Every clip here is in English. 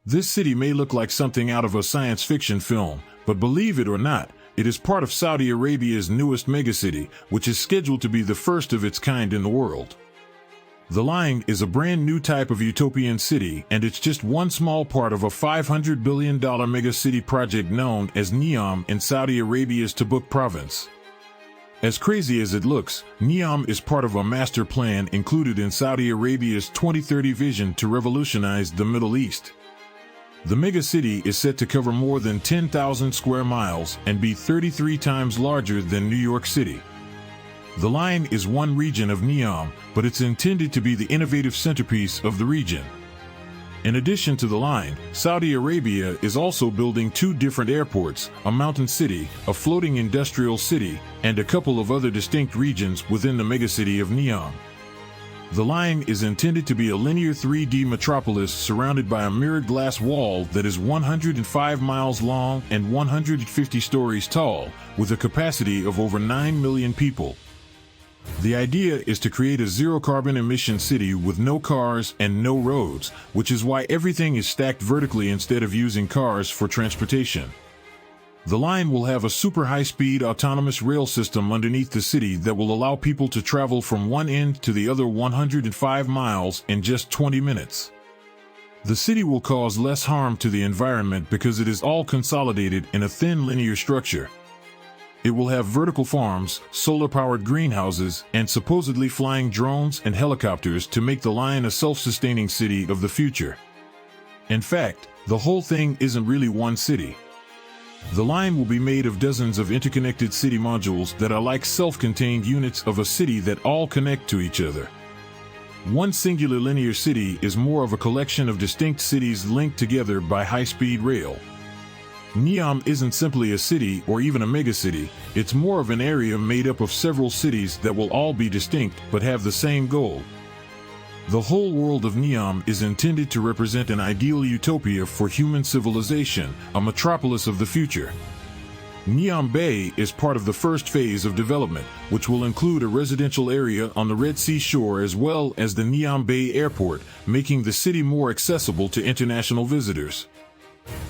This city may look like something out of a science fiction film, but believe it or not, it is part of Saudi Arabia's newest megacity, which is scheduled to be the first of its kind in the world. The Line is a brand new type of utopian city, and it's just one small part of a $500 billion megacity project known as NEOM in Saudi Arabia's Tabuk province. As crazy as it looks, NEOM is part of a master plan included in Saudi Arabia's 2030 vision to revolutionize the Middle East. The megacity is set to cover more than 10,000 square miles and be 33 times larger than New York City. The Line is one region of NEOM, but it's intended to be the innovative centerpiece of the region. In addition to the Line, Saudi Arabia is also building two different airports, a mountain city, a floating industrial city, and a couple of other distinct regions within the megacity of NEOM. The Line is intended to be a linear 3D metropolis surrounded by a mirrored glass wall that is 105 miles long and 150 stories tall, with a capacity of over 9 million people. The idea is to create a zero-carbon emission city with no cars and no roads, which is why everything is stacked vertically instead of using cars for transportation. The Line will have a super high-speed autonomous rail system underneath the city that will allow people to travel from one end to the other 105 miles in just 20 minutes. The city will cause less harm to the environment because it is all consolidated in a thin linear structure. It will have vertical farms, solar-powered greenhouses, and supposedly flying drones and helicopters to make the Line a self-sustaining city of the future. In fact, the whole thing isn't really one city. The Line will be made of dozens of interconnected city modules that are like self-contained units of a city that all connect to each other. One singular linear city is more of a collection of distinct cities linked together by high-speed rail. NEOM isn't simply a city or even a megacity, it's more of an area made up of several cities that will all be distinct but have the same goal. The whole world of NEOM is intended to represent an ideal utopia for human civilization, a metropolis of the future. NEOM Bay is part of the first phase of development, which will include a residential area on the Red Sea shore as well as the NEOM Bay Airport, making the city more accessible to international visitors.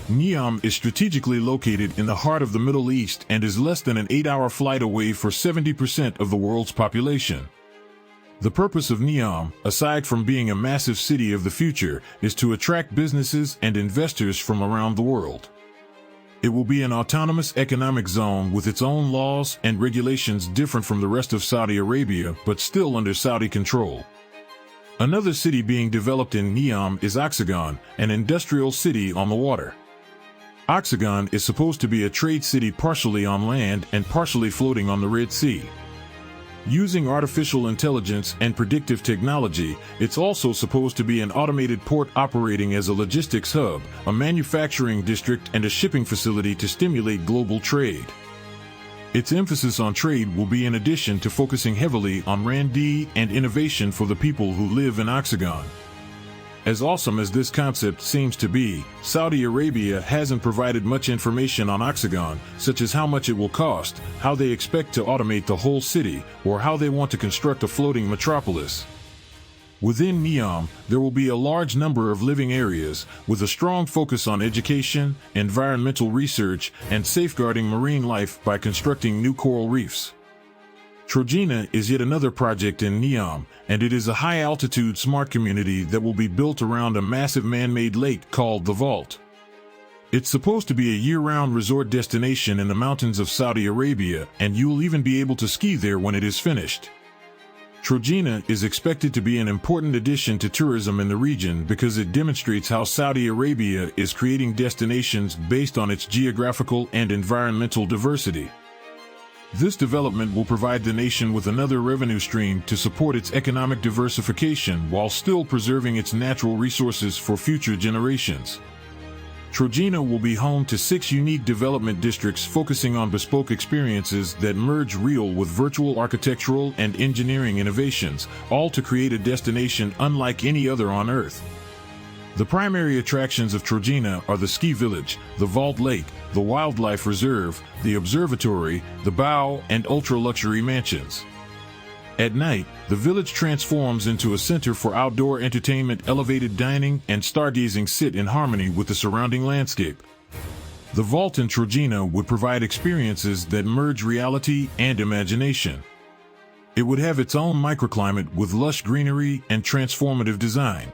NEOM is strategically located in the heart of the Middle East and is less than an 8-hour flight away for 70% of the world's population. The purpose of NEOM, aside from being a massive city of the future, is to attract businesses and investors from around the world. It will be an autonomous economic zone with its own laws and regulations different from the rest of Saudi Arabia, but still under Saudi control. Another city being developed in NEOM is Oxagon, an industrial city on the water. Oxagon is supposed to be a trade city partially on land and partially floating on the Red Sea. Using artificial intelligence and predictive technology, it's also supposed to be an automated port operating as a logistics hub, a manufacturing district, and a shipping facility to stimulate global trade. Its emphasis on trade will be in addition to focusing heavily on R&D and innovation for the people who live in Oxagon. As awesome as this concept seems to be, Saudi Arabia hasn't provided much information on Oxagon, such as how much it will cost, how they expect to automate the whole city, or how they want to construct a floating metropolis. Within NEOM, there will be a large number of living areas, with a strong focus on education, environmental research, and safeguarding marine life by constructing new coral reefs. Trojena is yet another project in NEOM, and it is a high-altitude smart community that will be built around a massive man-made lake called the Vault. It's supposed to be a year-round resort destination in the mountains of Saudi Arabia, and you'll even be able to ski there when it is finished. Trojena is expected to be an important addition to tourism in the region because it demonstrates how Saudi Arabia is creating destinations based on its geographical and environmental diversity. This development will provide the nation with another revenue stream to support its economic diversification while still preserving its natural resources for future generations. Trojena will be home to 6 unique development districts focusing on bespoke experiences that merge real with virtual architectural and engineering innovations, all to create a destination unlike any other on Earth. The primary attractions of Trojena are the ski village, the Vault Lake, the wildlife reserve, the observatory, the bow, and ultra-luxury mansions. At night, the village transforms into a center for outdoor entertainment, elevated dining, and stargazing sit in harmony with the surrounding landscape. The vault in Trojena would provide experiences that merge reality and imagination. It would have its own microclimate with lush greenery and transformative design.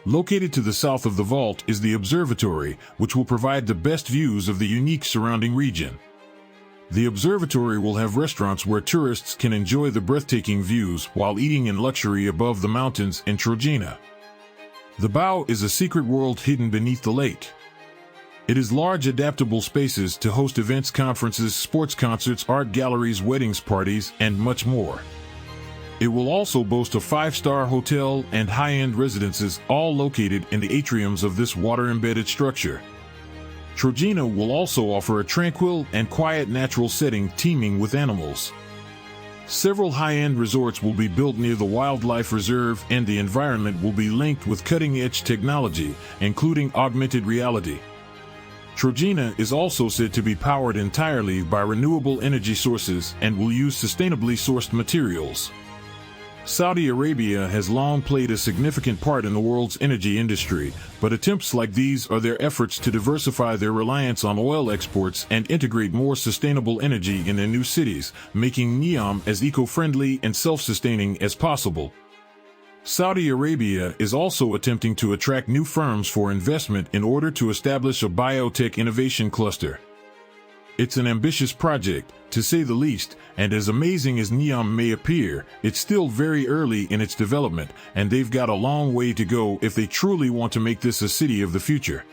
Located to the south of the vault is the observatory, which will provide the best views of the unique surrounding region. The observatory will have restaurants where tourists can enjoy the breathtaking views while eating in luxury above the mountains in Trojena. The bow is a secret world hidden beneath the lake. It is large adaptable spaces to host events, conferences, sports concerts, art galleries, weddings, parties, and much more. It will also boast a 5-star hotel and high-end residences, all located in the atriums of this water-embedded structure. Trojena will also offer a tranquil and quiet natural setting teeming with animals. Several high-end resorts will be built near the wildlife reserve, and the environment will be linked with cutting-edge technology, including augmented reality. Trojena is also said to be powered entirely by renewable energy sources and will use sustainably sourced materials. Saudi Arabia has long played a significant part in the world's energy industry, but attempts like these are their efforts to diversify their reliance on oil exports and integrate more sustainable energy in their new cities, making NEOM as eco-friendly and self-sustaining as possible. Saudi Arabia is also attempting to attract new firms for investment in order to establish a biotech innovation cluster. It's an ambitious project, to say the least, and as amazing as NEOM may appear, it's still very early in its development, and they've got a long way to go if they truly want to make this a city of the future.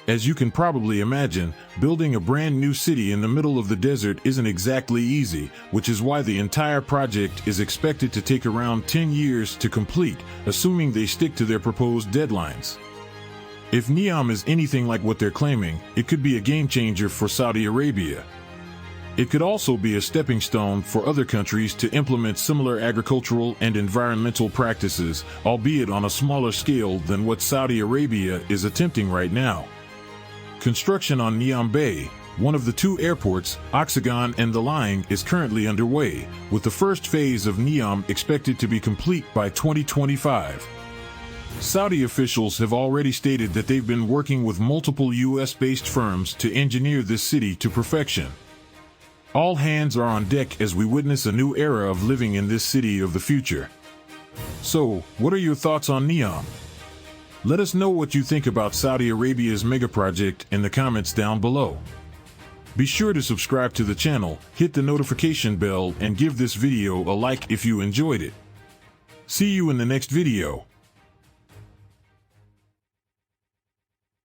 As you can probably imagine, building a brand new city in the middle of the desert isn't exactly easy, which is why the entire project is expected to take around 10 years to complete, assuming they stick to their proposed deadlines. If NEOM is anything like what they're claiming, it could be a game changer for Saudi Arabia. It could also be a stepping stone for other countries to implement similar agricultural and environmental practices, albeit on a smaller scale than what Saudi Arabia is attempting right now. Construction on NEOM Bay, one of the two airports, Oxagon and the Line, is currently underway, with the first phase of NEOM expected to be complete by 2025. Saudi officials have already stated that they've been working with multiple US-based firms to engineer this city to perfection. All hands are on deck as we witness a new era of living in this city of the future. So, what are your thoughts on NEOM? Let us know what you think about Saudi Arabia's megaproject in the comments down below. Be sure to subscribe to the channel, hit the notification bell, and give this video a like if you enjoyed it. See you in the next video.